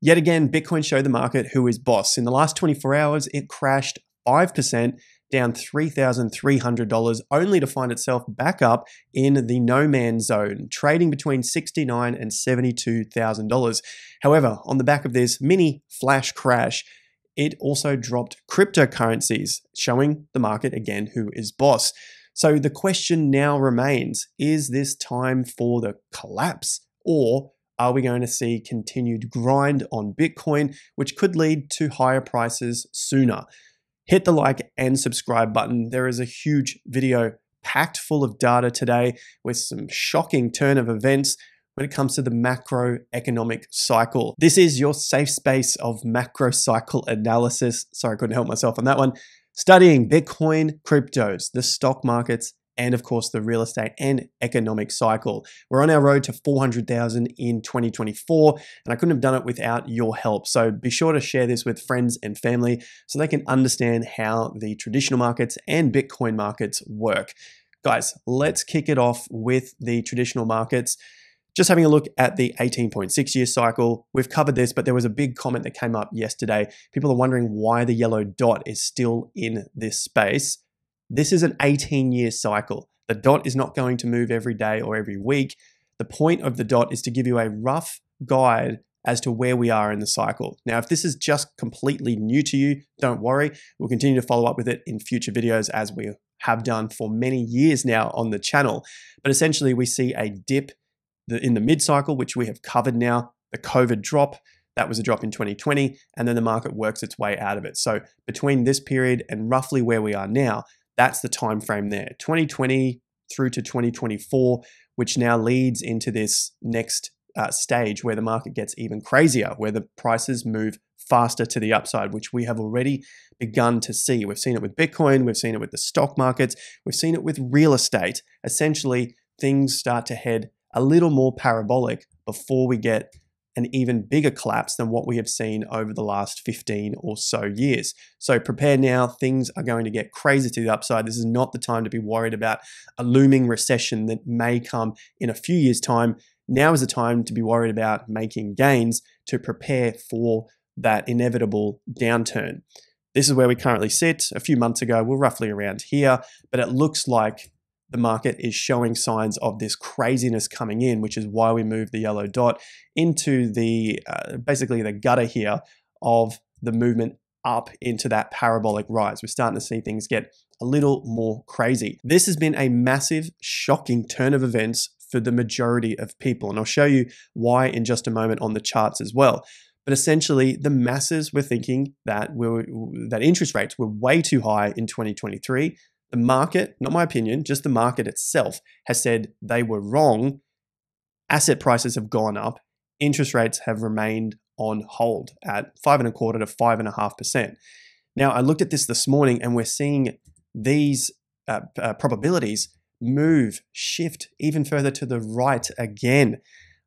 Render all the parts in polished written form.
Yet again, Bitcoin showed the market who is boss. In the last 24 hours, it crashed 5%, down $3,300, only to find itself back up in the no man's zone, trading between $69,000 and $72,000. However, on the back of this mini flash crash, it also dropped cryptocurrencies, showing the market again who is boss. So the question now remains, is this time for the collapse, or are we going to see continued grind on Bitcoin, which could lead to higher prices sooner? Hit the like and subscribe button. There is a huge video packed full of data today with some shocking turn of events when it comes to the macroeconomic cycle. This is your safe space of macro cycle analysis. Sorry, I couldn't help myself on that one. Studying Bitcoin, cryptos, the stock markets, and of course the real estate and economic cycle. We're on our road to 400,000 in 2024, and I couldn't have done it without your help. So be sure to share this with friends and family so they can understand how the traditional markets and Bitcoin markets work. Guys, let's kick it off with the traditional markets. Just having a look at the 18.6 year cycle. We've covered this, but there was a big comment that came up yesterday. People are wondering why the yellow dot is still in this space. This is an 18-year cycle. The dot is not going to move every day or every week. The point of the dot is to give you a rough guide as to where we are in the cycle. Now, if this is just completely new to you, don't worry. We'll continue to follow up with it in future videos as we have done for many years now on the channel. But essentially, we see a dip in the mid-cycle, which we have covered now, the COVID drop. That was a drop in 2020, and then the market works its way out of it. So between this period and roughly where we are now, that's the time frame there, 2020 through to 2024, which now leads into this next stage where the market gets even crazier, where the prices move faster to the upside, which we have already begun to see. We've seen it with Bitcoin, we've seen it with the stock markets, we've seen it with real estate. Essentially, things start to head a little more parabolic before we get an even bigger collapse than what we have seen over the last 15 or so years. So prepare now, things are going to get crazy to the upside. This is not the time to be worried about a looming recession that may come in a few years' time. Now is the time to be worried about making gains to prepare for that inevitable downturn. This is where we currently sit. A few months ago, we're roughly around here, but it looks like the market is showing signs of this craziness coming in, which is why we moved the yellow dot into the basically the gutter here of the movement up into that parabolic rise. We're starting to see things get a little more crazy. This has been a massive, shocking turn of events for the majority of people, and I'll show you why in just a moment on the charts as well. But essentially, the masses were thinking that interest rates were way too high in 2023. The market, not my opinion, just the market itself has said they were wrong. Asset prices have gone up. Interest rates have remained on hold at 5.25% to 5.5%. Now, I looked at this morning and we're seeing these probabilities shift even further to the right again.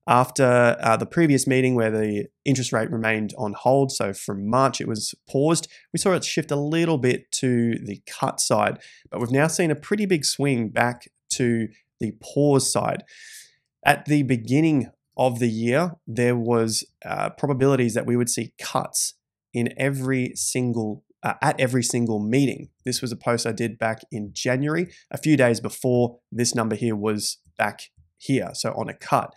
After the previous meeting where the interest rate remained on hold, so from March it was paused, we saw it shift a little bit to the cut side, but we've now seen a pretty big swing back to the pause side. At the beginning of the year, there was probabilities that we would see cuts in at every single meeting. This was a post I did back in January, a few days before this number here was back here, so on a cut.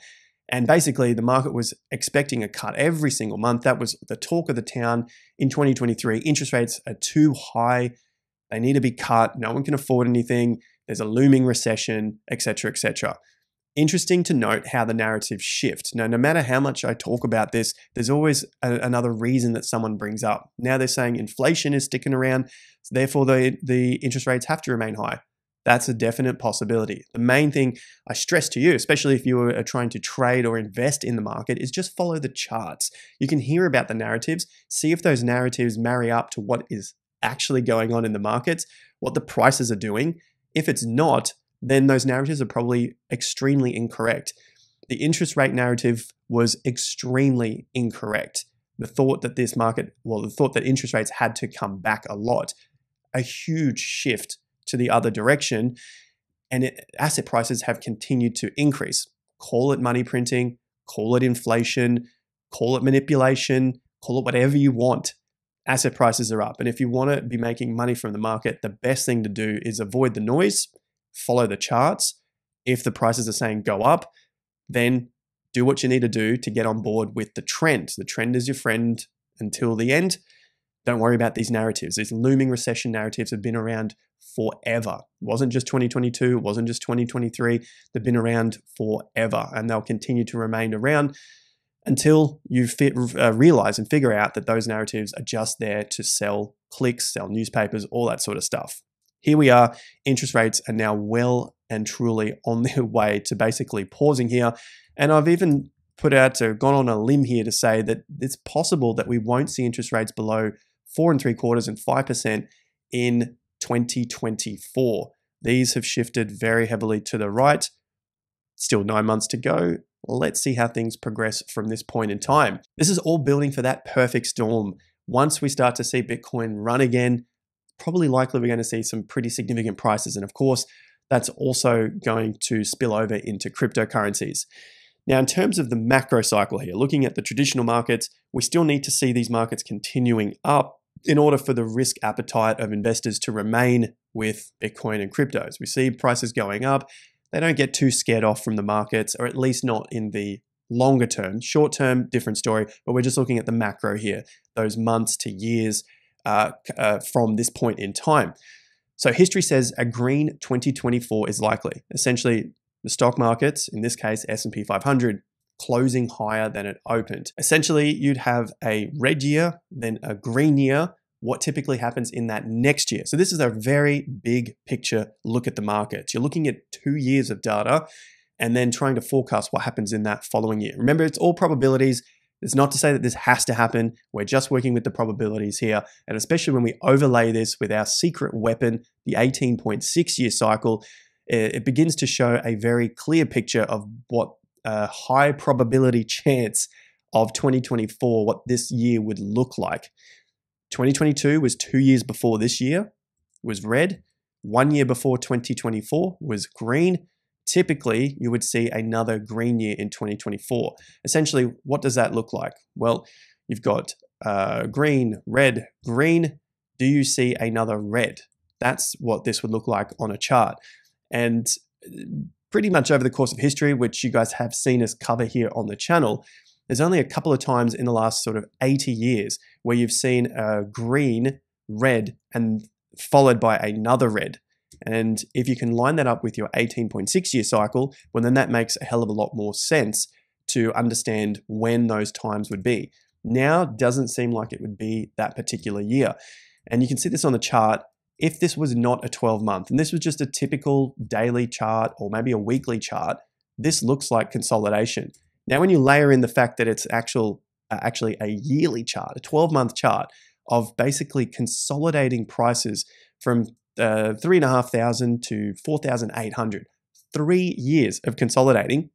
And basically, the market was expecting a cut every single month. That was the talk of the town in 2023. Interest rates are too high. They need to be cut. No one can afford anything. There's a looming recession, etc., etc. Interesting to note how the narratives shift. Now, no matter how much I talk about this, there's always another reason that someone brings up. Now they're saying inflation is sticking around, so therefore the interest rates have to remain high. That's a definite possibility. The main thing I stress to you, especially if you are trying to trade or invest in the market, is just follow the charts. You can hear about the narratives, see if those narratives marry up to what is actually going on in the markets, what the prices are doing. If it's not, then those narratives are probably extremely incorrect. The interest rate narrative was extremely incorrect. The thought that interest rates had to come back a lot, a huge shift to the other direction, and asset prices have continued to increase. Call it money printing, call it inflation, call it manipulation, call it whatever you want. Asset prices are up. And if you want to be making money from the market, the best thing to do is avoid the noise, follow the charts. If the prices are saying go up, then do what you need to do to get on board with the trend. The trend is your friend until the end. Don't worry about these narratives. These looming recession narratives have been around forever. It wasn't just 2022, it wasn't just 2023. They've been around forever, and they'll continue to remain around until you realize and figure out that those narratives are just there to sell clicks, sell newspapers, all that sort of stuff. Here we are. Interest rates are now well and truly on their way to basically pausing here. And I've even gone on a limb here to say that it's possible that we won't see interest rates below 4.75% and 5% in 2024. These have shifted very heavily to the right. Still 9 months to go. Let's see how things progress from this point in time. This is all building for that perfect storm. Once we start to see Bitcoin run again, probably likely we're going to see some pretty significant prices. And of course, that's also going to spill over into cryptocurrencies. Now, in terms of the macro cycle here, looking at the traditional markets, we still need to see these markets continuing up in order for the risk appetite of investors to remain with Bitcoin and cryptos. We see prices going up. They don't get too scared off from the markets, or at least not in the longer term. Short term, different story, but we're just looking at the macro here, those months to years from this point in time. So history says a green 2024 is likely. Essentially, the stock markets, in this case, S&P 500, closing higher than it opened. Essentially, you'd have a red year, then a green year. What typically happens in that next year? So this is a very big picture look at the markets. You're looking at 2 years of data and then trying to forecast what happens in that following year. Remember, it's all probabilities. It's not to say that this has to happen. We're just working with the probabilities here. And especially when we overlay this with our secret weapon, the 18.6-year cycle, it begins to show a very clear picture of what a high probability chance of 2024, what this year would look like. 2022 was 2 years before this year, was red. 1 year before 2024 was green. Typically, you would see another green year in 2024. Essentially, what does that look like? Well, you've got green, red, green. Do you see another red? That's what this would look like on a chart. And pretty much over the course of history, which you guys have seen us cover here on the channel, there's only a couple of times in the last sort of 80 years where you've seen a green, red, and followed by another red. And if you can line that up with your 18.6-year cycle, well, then that makes a hell of a lot more sense to understand when those times would be. Now doesn't seem like it would be that particular year. And you can see this on the chart. If this was not a 12-month, and this was just a typical daily chart or maybe a weekly chart, this looks like consolidation. Now, when you layer in the fact that it's actually a yearly chart, a 12-month chart of basically consolidating prices from 3,500 to 4,800, 3 years of consolidating,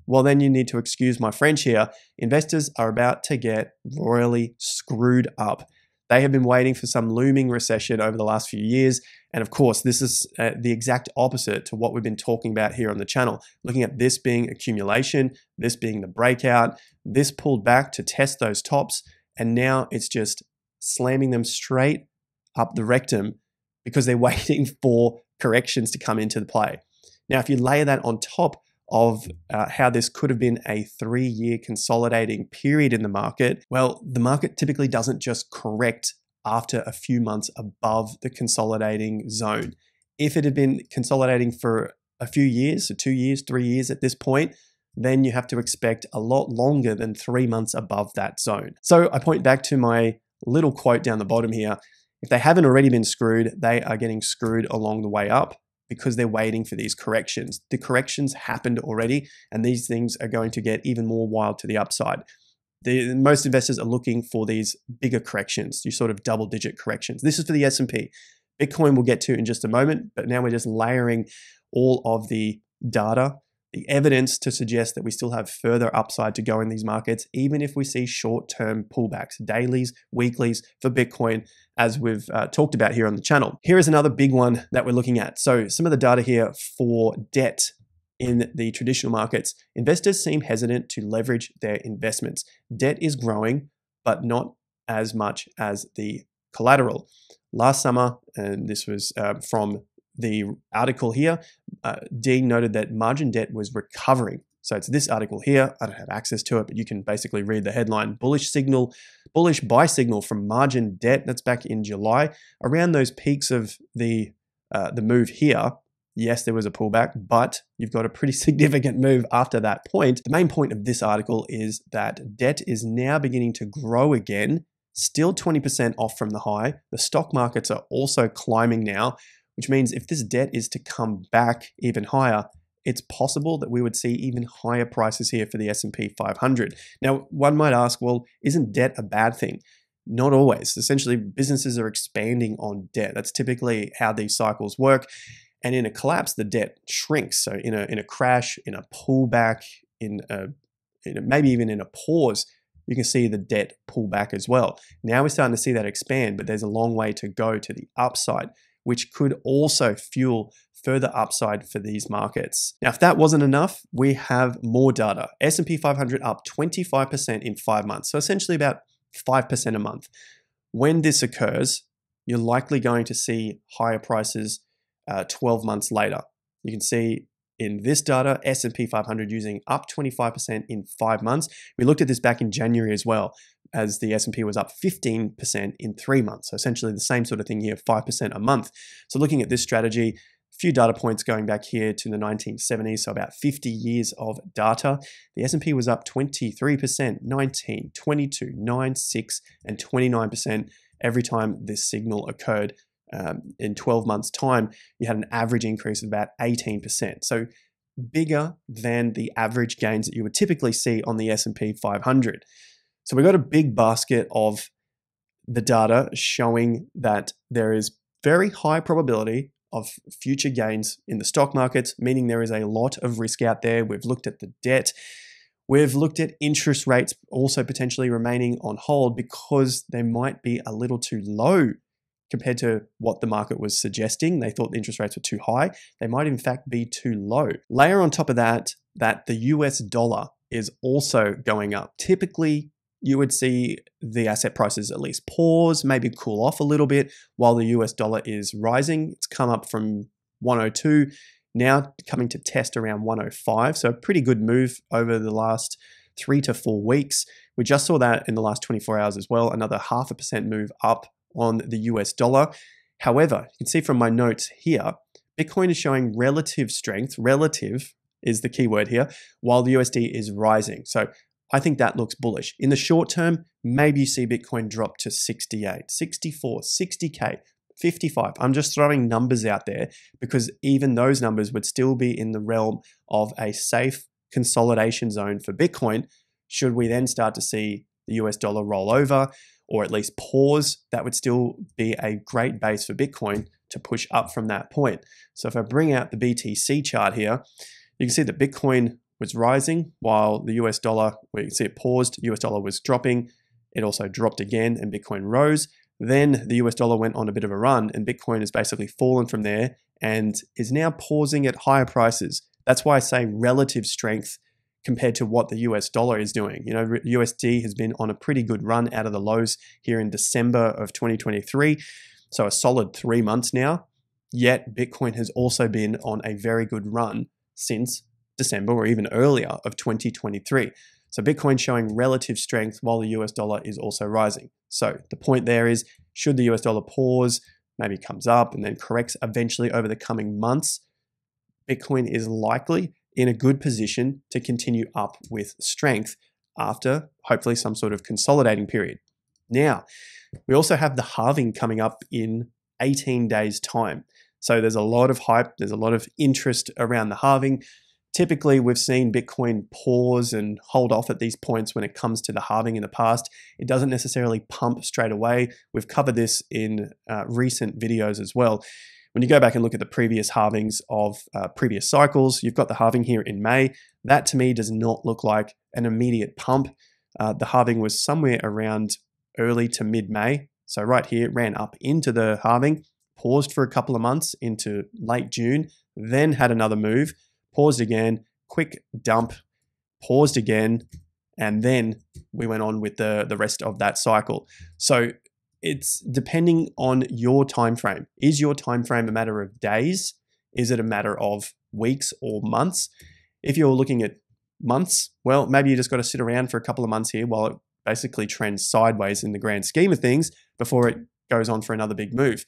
well, then you need to excuse my French here. Investors are about to get royally screwed up. They have been waiting for some looming recession over the last few years. And of course, this is the exact opposite to what we've been talking about here on the channel. Looking at this being accumulation, this being the breakout, this pulled back to test those tops. And now it's just slamming them straight up the rectum because they're waiting for corrections to come into the play. Now, if you layer that on top of how this could have been a 3-year consolidating period in the market, well, the market typically doesn't just correct after a few months above the consolidating zone. If it had been consolidating for a few years, so 2 years, 3 years at this point, then you have to expect a lot longer than 3 months above that zone. So I point back to my little quote down the bottom here. If they haven't already been screwed, they are getting screwed along the way up, because they're waiting for these corrections. The corrections happened already, and these things are going to get even more wild to the upside. Most investors are looking for these bigger corrections, these sort of double-digit corrections. This is for the S&P. Bitcoin we'll get to in just a moment, but now we're just layering all of the data, the evidence to suggest that we still have further upside to go in these markets, even if we see short-term pullbacks, dailies, weeklies for Bitcoin, as we've talked about here on the channel. Here is another big one that we're looking at. So some of the data here for debt. in the traditional markets, investors seem hesitant to leverage their investments. Debt is growing, but not as much as the collateral. Last summer, and this was from the article here, Dean noted that margin debt was recovering. So it's this article here. I don't have access to it, but you can basically read the headline: bullish buy signal from margin debt. That's back in July, around those peaks of the move here. Yes, there was a pullback, but you've got a pretty significant move after that point. The main point of this article is that debt is now beginning to grow again, still 20% off from the high. The stock markets are also climbing now, which means if this debt is to come back even higher, it's possible that we would see even higher prices here for the S&P 500. Now, one might ask, well, isn't debt a bad thing? Not always. Essentially, businesses are expanding on debt. That's typically how these cycles work. And in a collapse, the debt shrinks. So in a crash, in a pullback, maybe even in a pause, you can see the debt pull back as well. Now we're starting to see that expand, but there's a long way to go to the upside, which could also fuel further upside for these markets. Now, if that wasn't enough, we have more data. S&P 500 up 25% in 5 months, so essentially about 5% a month. When this occurs, you're likely going to see higher prices 12 months later. You can see in this data, S&P 500 using up 25% in 5 months. We looked at this back in January as well, as the S&P was up 15% in 3 months. So essentially the same sort of thing here, 5% a month. So looking at this strategy, a few data points going back here to the 1970s, so about 50 years of data. The S&P was up 23%, 19, 22, 9, 6, and 29% every time this signal occurred. In 12 months' time, you had an average increase of about 18%. So bigger than the average gains that you would typically see on the S&P 500. So we've got a big basket of the data showing that there is very high probability of future gains in the stock markets, meaning there is a lot of risk out there. We've looked at the debt. We've looked at interest rates also potentially remaining on hold because they might be a little too low compared to what the market was suggesting. They thought the interest rates were too high. They might in fact be too low. Layer on top of that, that the US dollar is also going up. Typically, you would see the asset prices at least pause, maybe cool off a little bit while the US dollar is rising. It's come up from 102, now coming to test around 105. So a pretty good move over the last 3 to 4 weeks. We just saw that in the last 24 hours as well, another 0.5% move up on the US dollar. However, you can see from my notes here, Bitcoin is showing relative strength. Relative is the key word here, while the USD is rising. So I think that looks bullish. In the short term, maybe you see Bitcoin drop to 68, 64, 60K, 55. I'm just throwing numbers out there because even those numbers would still be in the realm of a safe consolidation zone for Bitcoin. Should we then start to see the US dollar roll over or at least pause, that would still be a great base for Bitcoin to push up from that point. So if I bring out the BTC chart here, you can see that Bitcoin was rising while the US dollar, where you can see it paused, US dollar was dropping. It also dropped again and Bitcoin rose. Then the US dollar went on a bit of a run and Bitcoin has basically fallen from there and is now pausing at higher prices. That's why I say relative strength compared to what the US dollar is doing. You know, USD has been on a pretty good run out of the lows here in December of 2023. So a solid 3 months now. Yet Bitcoin has also been on a very good run since December or even earlier of 2023. So Bitcoin showing relative strength while the US dollar is also rising. So the point there is, should the US dollar pause, maybe comes up and then corrects eventually over the coming months, Bitcoin is likely in a good position to continue up with strength after hopefully some sort of consolidating period. Now, we also have the halving coming up in 18 days' time. So there's a lot of hype, there's a lot of interest around the halving. Typically, we've seen Bitcoin pause and hold off at these points when it comes to the halving in the past. It doesn't necessarily pump straight away. We've covered this in recent videos as well. When you go back and look at the previous halvings of previous cycles, you've got the halving here in May. That to me does not look like an immediate pump. The halving was somewhere around early to mid-May. So right here, it ran up into the halving, paused for a couple of months into late June, then had another move, paused again, quick dump, paused again, and then we went on with the rest of that cycle. So it's depending on your time frame. Is your time frame a matter of days? Is it a matter of weeks or months? If you're looking at months, well, maybe you just got to sit around for a couple of months here while it basically trends sideways in the grand scheme of things before it goes on for another big move.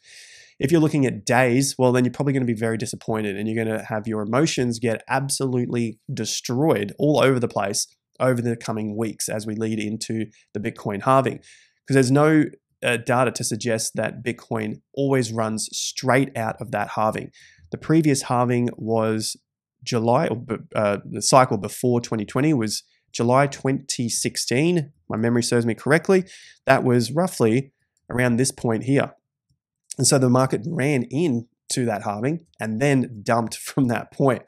If you're looking at days, well, then you're probably going to be very disappointed and you're going to have your emotions get absolutely destroyed all over the place over the coming weeks as we lead into the Bitcoin halving. Because there's no data to suggest that Bitcoin always runs straight out of that halving. The previous halving was July, or the cycle before 2020 was July 2016. My memory serves me correctly. That was roughly around this point here. And so the market ran into that halving and then dumped from that point.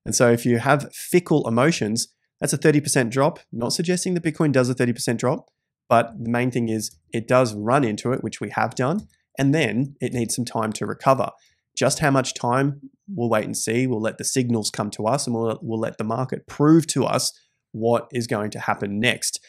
And so if you have fickle emotions, that's a 30% drop. Not suggesting that Bitcoin does a 30% drop, but the main thing is it does run into it, which we have done, and then it needs some time to recover. Just how much time, we'll wait and see. We'll let the signals come to us and we'll let the market prove to us what is going to happen next.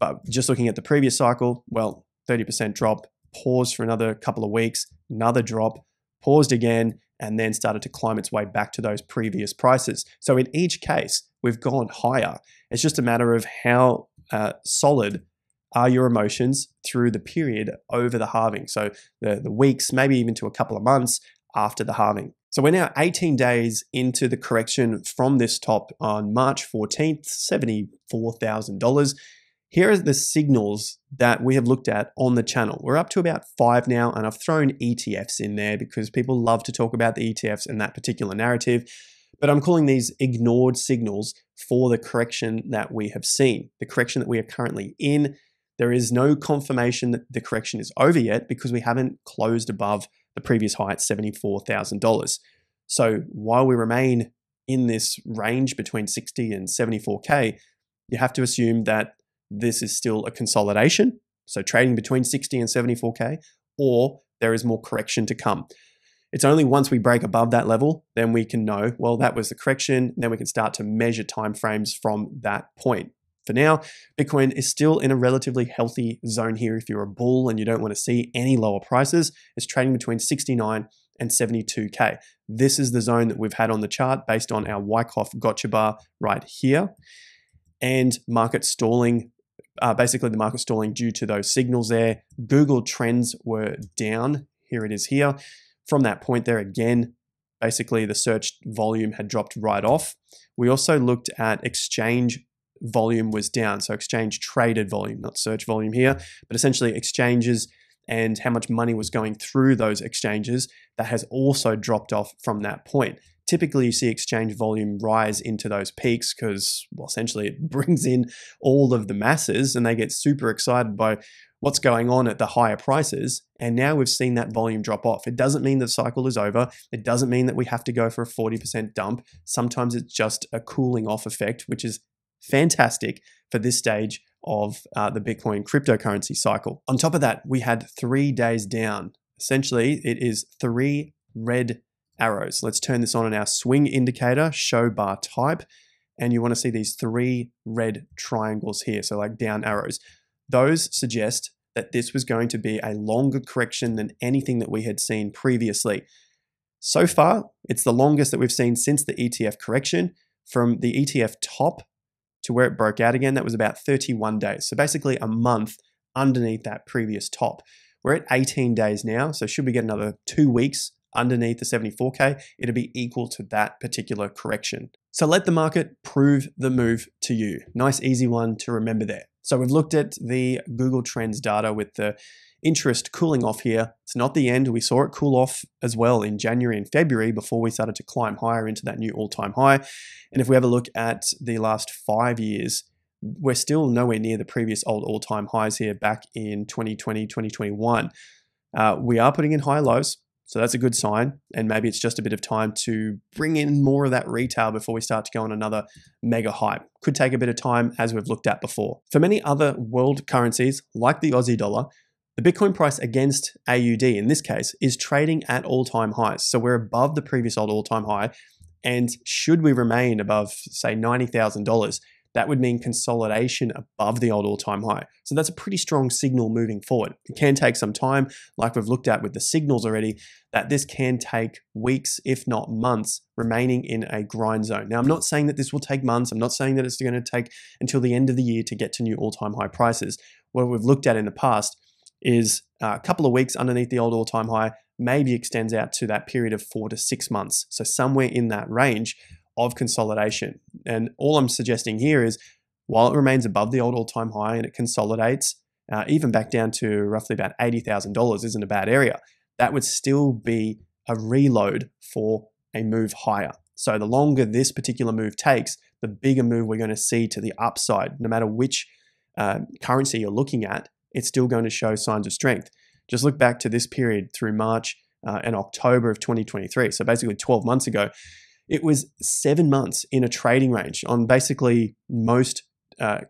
But just looking at the previous cycle, well, 30% drop, paused for another couple of weeks, another drop, paused again, and then started to climb its way back to those previous prices. So in each case, we've gone higher. It's just a matter of how solid are your emotions through the period over the halving. So the weeks, maybe even to a couple of months after the halving. So we're now 18 days into the correction from this top on March 14th, $74,000. Here are the signals that we have looked at on the channel. We're up to about 5 now, and I've thrown ETFs in there because people love to talk about the ETFs and that particular narrative. But I'm calling these ignored signals for the correction that we have seen, the correction that we are currently in. There is no confirmation that the correction is over yet because we haven't closed above the previous high at $74,000. So while we remain in this range between 60 and 74K, you have to assume that this is still a consolidation, so trading between 60 and 74K, or there is more correction to come. It's only once we break above that level, then we can know, well, that was the correction, and then we can start to measure timeframes from that point. For now, Bitcoin is still in a relatively healthy zone here. If you're a bull and you don't want to see any lower prices, it's trading between 69 and 72K. This is the zone that we've had on the chart based on our Wyckoff gotcha bar right here. And market stalling, basically the market stalling due to those signals there. Google trends were down. Here it is here. From that point there again, basically the search volume had dropped right off. We also looked at exchange volume was down. So exchange traded volume, not search volume here, but essentially exchanges and how much money was going through those exchanges. That has also dropped off from that point. Typically, you see exchange volume rise into those peaks because, well, essentially it brings in all of the masses and they get super excited by what's going on at the higher prices. And now we've seen that volume drop off. It doesn't mean the cycle is over. It doesn't mean that we have to go for a 40% dump. Sometimes it's just a cooling off effect, which is fantastic for this stage of the Bitcoin cryptocurrency cycle. On top of that, we had 3 days down. Essentially, it is 3 red arrows. Let's turn this on in our swing indicator, show bar type, and you want to see these 3 red triangles here, so like down arrows. Those suggest that this was going to be a longer correction than anything that we had seen previously. So far, it's the longest that we've seen since the ETF correction. From the ETF top to where it broke out again, that was about 31 days. So basically a month underneath that previous top. We're at 18 days now, so should we get another 2 weeks underneath the 74K, it'll be equal to that particular correction. So let the market prove the move to you. Nice, easy one to remember there. So we've looked at the Google Trends data with the interest cooling off here. It's not the end. We saw it cool off as well in January and February before we started to climb higher into that new all-time high. And if we have a look at the last 5 years, we're still nowhere near the previous old all-time highs here back in 2020, 2021. We are putting in high lows, so that's a good sign. And maybe it's just a bit of time to bring in more of that retail before we start to go on another mega hype. Could take a bit of time, as we've looked at before. For many other world currencies, like the Aussie dollar, the Bitcoin price against AUD in this case is trading at all-time highs. So we're above the previous old all-time high And should we remain above, say, $90,000, that would mean consolidation above the old all-time high. So that's a pretty strong signal moving forward. It can take some time, like we've looked at with the signals already, that this can take weeks, if not months, remaining in a grind zone. Now, I'm not saying that this will take months. I'm not saying that it's going to take until the end of the year to get to new all-time high prices. What we've looked at in the past is a couple of weeks underneath the old all-time high, maybe extends out to that period of 4 to 6 months. So somewhere in that range of consolidation. And all I'm suggesting here is, while it remains above the old all-time high and it consolidates, even back down to roughly about $80,000 isn't a bad area. That would still be a reload for a move higher. So the longer this particular move takes, the bigger move we're going to see to the upside. No matter which currency you're looking at, it's still going to show signs of strength. Just look back to this period through March and October of 2023. So basically 12 months ago, it was 7 months in a trading range on basically most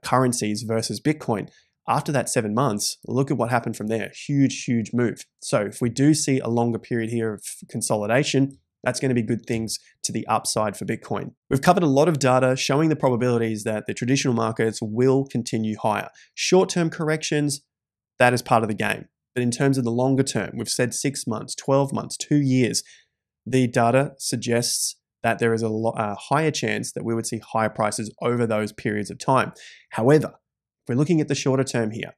currencies versus Bitcoin. After that 7 months, look at what happened from there. Huge, huge move. So if we do see a longer period here of consolidation, that's going to be good things to the upside for Bitcoin. We've covered a lot of data showing the probabilities that the traditional markets will continue higher. Short-term corrections, that is part of the game. But in terms of the longer term, we've said 6 months, 12 months, 2 years, the data suggests that there is a higher chance that we would see higher prices over those periods of time. However, if we're looking at the shorter term here,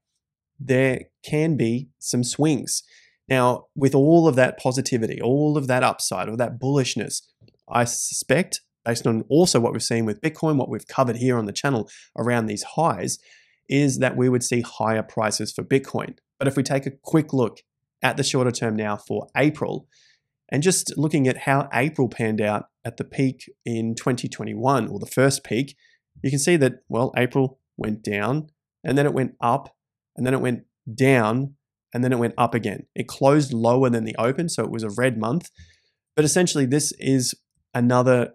there can be some swings. Now, with all of that positivity, all of that upside, or that bullishness, I suspect, based on also what we've seen with Bitcoin, what we've covered here on the channel around these highs, is that we would see higher prices for Bitcoin. But if we take a quick look at the shorter term now for April, and just looking at how April panned out at the peak in 2021, or the first peak, you can see that, well, April went down, and then it went up, and then it went down, and then it went up again. It closed lower than the open, so it was a red month. But essentially, this is another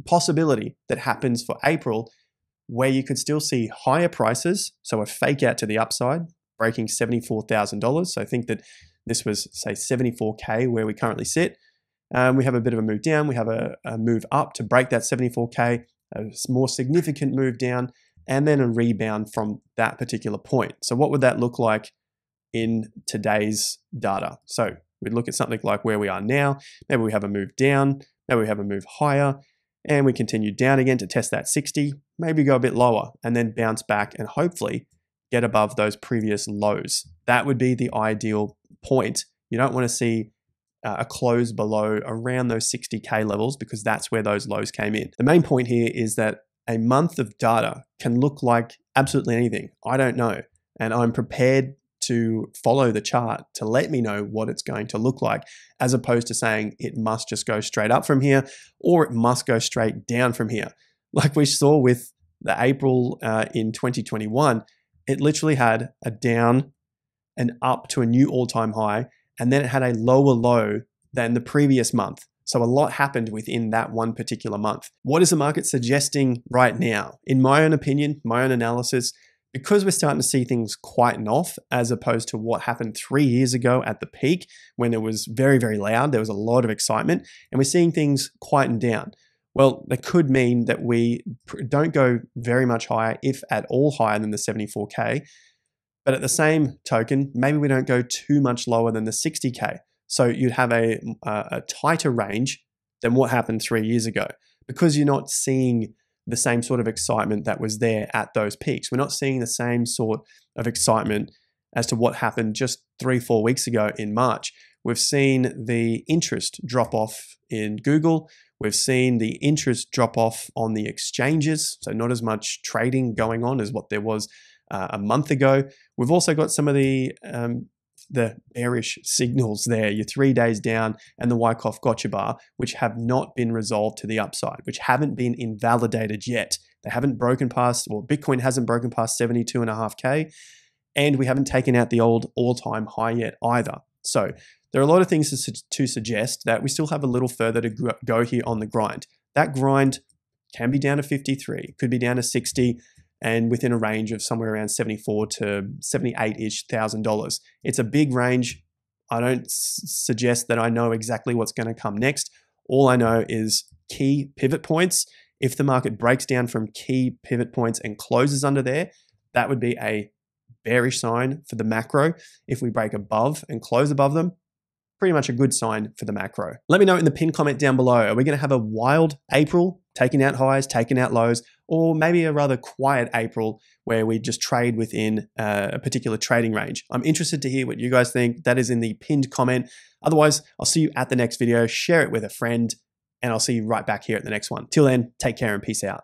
possibility that happens for April, where you could still see higher prices, so a fake out to the upside, breaking $74,000. So I think that this was, say, 74K where we currently sit. We have a bit of a move down. We have a move up to break that 74K, a more significant move down, and then a rebound from that particular point. So what would that look like in today's data? So we'd look at something like where we are now. Maybe we have a move down, maybe we have a move higher, and we continue down again to test that 60, maybe go a bit lower, and then bounce back and hopefully get above those previous lows. That would be the ideal point. You don't want to see a close below around those 60K levels, because that's where those lows came in. The main point here is that a month of data can look like absolutely anything. I don't know. And I'm prepared to follow the chart to let me know what it's going to look like, as opposed to saying it must just go straight up from here, or it must go straight down from here. Like we saw with the April in 2021, it literally had a down and up to a new all-time high, and then it had a lower low than the previous month. So a lot happened within that one particular month. What is the market suggesting right now? In my own opinion, my own analysis, because we're starting to see things quieten off, as opposed to what happened 3 years ago at the peak when it was very, very loud, there was a lot of excitement, and we're seeing things quieten down. Well, that could mean that we don't go very much higher, if at all higher than the 74K. But at the same token, maybe we don't go too much lower than the 60K. So you'd have a tighter range than what happened 3 years ago, because you're not seeing the same sort of excitement that was there at those peaks. We're not seeing the same sort of excitement as to what happened just 3-4 weeks ago in March. We've seen the interest drop off in Google. We've seen the interest drop off on the exchanges. So not as much trading going on as what there was a month ago. We've also got some of the bearish signals there, your 3 days down and the Wyckoff gotcha bar, which have not been resolved to the upside, which haven't been invalidated yet. They haven't broken past, well, Bitcoin hasn't broken past 72.5K, and we haven't taken out the old all-time high yet either. So there are a lot of things to suggest that we still have a little further to go here on the grind. That grind can be down to 53, could be down to 60, and within a range of somewhere around $74,000 to $78-ish thousand. It's a big range. I don't suggest that I know exactly what's going to come next. All I know is key pivot points. If the market breaks down from key pivot points and closes under there, that would be a bearish sign for the macro. If we break above and close above them, pretty much a good sign for the macro. Let me know in the pinned comment down below. Are we going to have a wild April, taking out highs, taking out lows, or maybe a rather quiet April where we just trade within a particular trading range? I'm interested to hear what you guys think. That is in the pinned comment. Otherwise, I'll see you at the next video. Share it with a friend, and I'll see you right back here at the next one. Till then, take care and peace out.